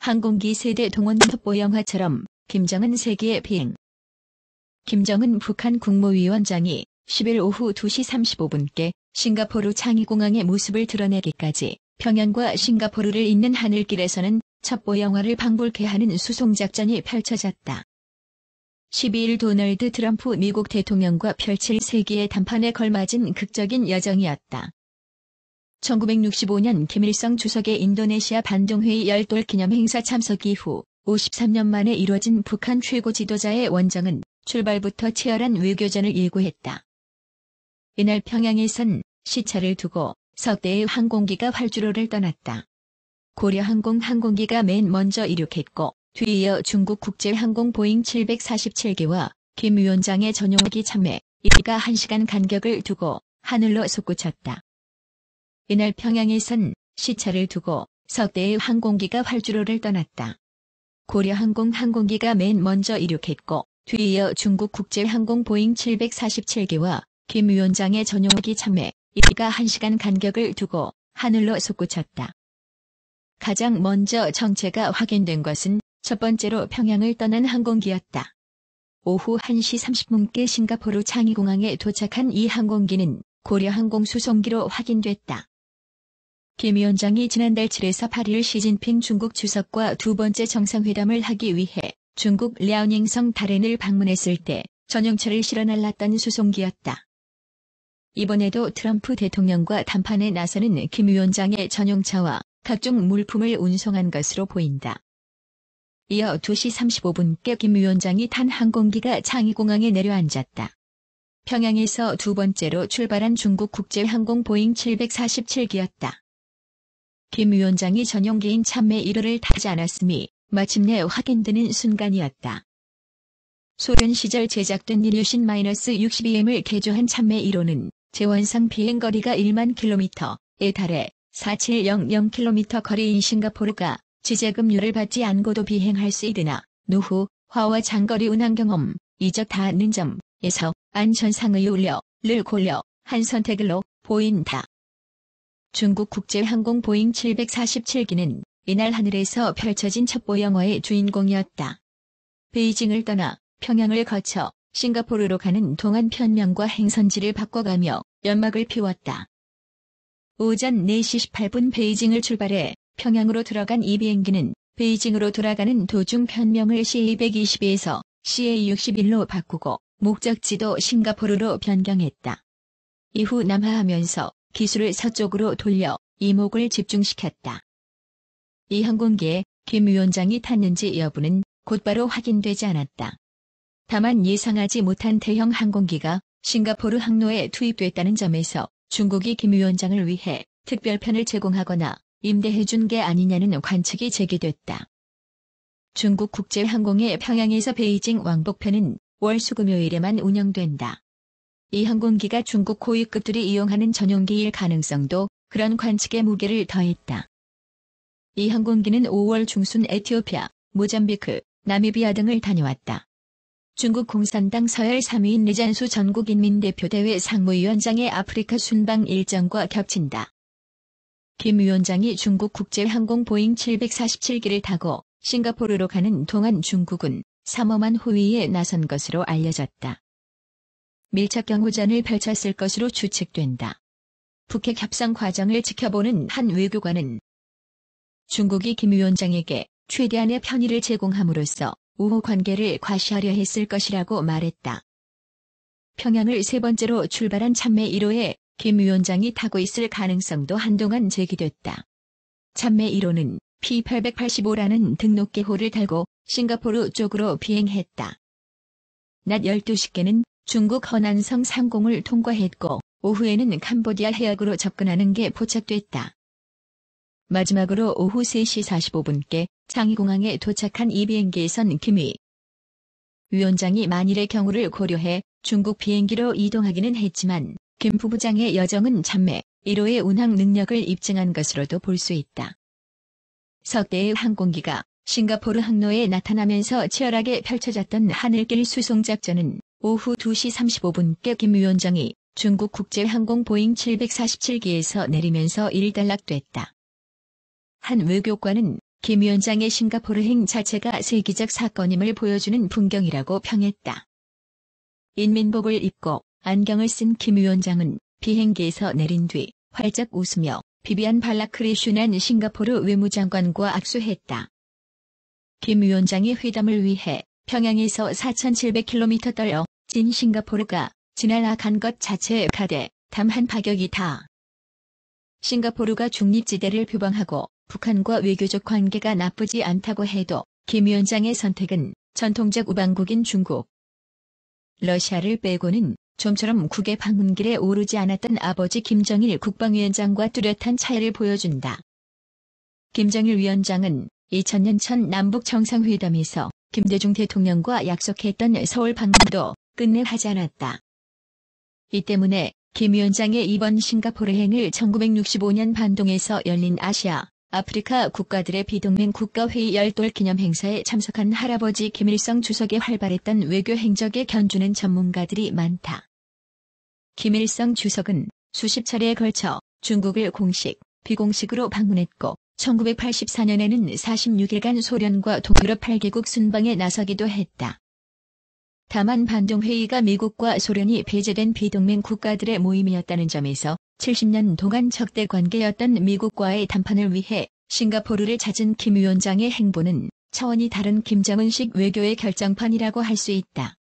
항공기 세대 동원 첩보 영화처럼 김정은 세기의 비행. 김정은 북한 국무위원장이 10일 오후 2시 35분께 싱가포르 창의공항의 모습을 드러내기까지 평양과 싱가포르를 잇는 하늘길에서는 첩보 영화를 방불케 하는 수송작전이 펼쳐졌다. 12일 도널드 트럼프 미국 대통령과 펼칠 세기의 담판에 걸맞은 극적인 여정이었다. 1965년 김일성 주석의 인도네시아 반동회의 열돌 기념행사 참석 이후 53년 만에 이뤄진 북한 최고 지도자의 원정은 출발부터 치열한 외교전을 예고했다. 이날 평양에선 시차를 두고 석 대의 항공기가 활주로를 떠났다. 고려항공 항공기가 맨 먼저 이륙했고 뒤이어 중국 국제항공 보잉 747기와 김 위원장의 전용기 참매, 이가 1시간 간격을 두고 하늘로 솟구쳤다. 이날 평양에선 시차를 두고 석 대의 항공기가 활주로를 떠났다. 고려항공 항공기가 맨 먼저 이륙했고 뒤이어 중국 국제항공 보잉 747기와 김 위원장의 전용기 참매, 이가 1시간 간격을 두고 하늘로 솟구쳤다. 가장 먼저 정체가 확인된 것은 첫 번째로 평양을 떠난 항공기였다. 오후 1시 30분께 싱가포르 창의공항에 도착한 이 항공기는 고려항공 수송기로 확인됐다. 김 위원장이 지난달 7에서 8일 시진핑 중국 주석과 두 번째 정상회담을 하기 위해 중국 랴오닝성 다롄을 방문했을 때 전용차를 실어 날랐던 수송기였다. 이번에도 트럼프 대통령과 담판에 나서는 김 위원장의 전용차와 각종 물품을 운송한 것으로 보인다. 이어 2시 35분께 김 위원장이 탄 항공기가 창의공항에 내려앉았다. 평양에서 두 번째로 출발한 중국 국제항공 보잉 747기였다. 김 위원장이 전용기인 참매 1호를 타지 않았음이 마침내 확인되는 순간이었다. 소련 시절 제작된 이류신-62M을 개조한 참매 1호는 재원상 비행거리가 1만 킬로미터에 달해 4700km 거리인 싱가포르가 지재금융을 받지 않고도 비행할 수 있으나 노후화와 장거리 운항 경험, 이적 닿는 점에서 안전상의 우려를 고려한 선택으로 보인다. 중국 국제항공 보잉 747기는 이날 하늘에서 펼쳐진 첩보 영화의 주인공이었다. 베이징을 떠나 평양을 거쳐 싱가포르로 가는 동안 편명과 행선지를 바꿔가며 연막을 피웠다. 오전 4시 18분 베이징을 출발해 평양으로 들어간 이 비행기는 베이징으로 돌아가는 도중 편명을 CA-122에서 CA-61로 바꾸고 목적지도 싱가포르로 변경했다. 이후 남하하면서 기술을 서쪽으로 돌려 이목을 집중시켰다. 이 항공기에 김 위원장이 탔는지 여부는 곧바로 확인되지 않았다. 다만 예상하지 못한 대형 항공기가 싱가포르 항로에 투입됐다는 점에서 중국이 김 위원장을 위해 특별편을 제공하거나 임대해준 게 아니냐는 관측이 제기됐다. 중국 국제항공의 평양에서 베이징 왕복편은 월 수금요일에만 운영된다. 이 항공기가 중국 고위급들이 이용하는 전용기일 가능성도 그런 관측에 무게를 더했다. 이 항공기는 5월 중순 에티오피아, 모잠비크, 나미비아 등을 다녀왔다. 중국 공산당 서열 3위인 리잔수 전국인민대표대회 상무위원장의 아프리카 순방 일정과 겹친다. 김 위원장이 중국 국제항공 보잉 747기를 타고 싱가포르로 가는 동안 중국은 삼엄한 호위에 나선 것으로 알려졌다. 밀착 경호전을 펼쳤을 것으로 추측된다. 북핵 협상 과정을 지켜보는 한 외교관은 중국이 김 위원장에게 최대한의 편의를 제공함으로써 우호 관계를 과시하려 했을 것이라고 말했다. 평양을 세 번째로 출발한 참매 1호에 김 위원장이 타고 있을 가능성도 한동안 제기됐다. 참매 1호는 P885라는 등록기호를 달고 싱가포르 쪽으로 비행했다. 낮 12시께는 중국 허난성 상공을 통과했고 오후에는 캄보디아 해역으로 접근하는 게 포착됐다. 마지막으로 오후 3시 45분께 창의공항에 도착한 이 비행기에선 김 위원장이 만일의 경우를 고려해 중국 비행기로 이동하기는 했지만 김 부부장의 여정은 참매 1호의 운항 능력을 입증한 것으로도 볼 수 있다. 석 대의 항공기가 싱가포르 항로에 나타나면서 치열하게 펼쳐졌던 하늘길 수송작전은 오후 2시 35분께 김 위원장이 중국 국제항공 보잉 747기에서 내리면서 일단락됐다. 한 외교관은 김 위원장의 싱가포르행 자체가 세계적 사건임을 보여주는 풍경이라고 평했다. 인민복을 입고 안경을 쓴 김 위원장은 비행기에서 내린 뒤 활짝 웃으며 비비안 발라크리슈난 싱가포르 외무장관과 악수했다. 김 위원장이 회담을 위해 평양에서 4,700km 떨어진 싱가포르가 지나간 것 자체가 대담한 파격이다. 싱가포르가 중립지대를 표방하고 북한과 외교적 관계가 나쁘지 않다고 해도 김 위원장의 선택은 전통적 우방국인 중국, 러시아를 빼고는 좀처럼 국외 방문길에 오르지 않았던 아버지 김정일 국방위원장과 뚜렷한 차이를 보여준다. 김정일 위원장은 2000년 첫 남북 정상회담에서 김대중 대통령과 약속했던 서울 방문도 끝내 하지 않았다. 이 때문에 김 위원장의 이번 싱가포르행을 1965년 반동에서 열린 아시아, 아프리카 국가들의 비동맹 국가회의 열돌 기념 행사에 참석한 할아버지 김일성 주석의 활발했던 외교 행적에 견주는 전문가들이 많다. 김일성 주석은 수십 차례에 걸쳐 중국을 공식, 비공식으로 방문했고 1984년에는 46일간 소련과 동유럽 8개국 순방에 나서기도 했다. 다만 반동회의가 미국과 소련이 배제된 비동맹 국가들의 모임이었다는 점에서 70년 동안 적대 관계였던 미국과의談判을 위해 싱가포르를 찾은 김 위원장의 행보는 차원이 다른 김정은식 외교의 결정판이라고 할 수 있다.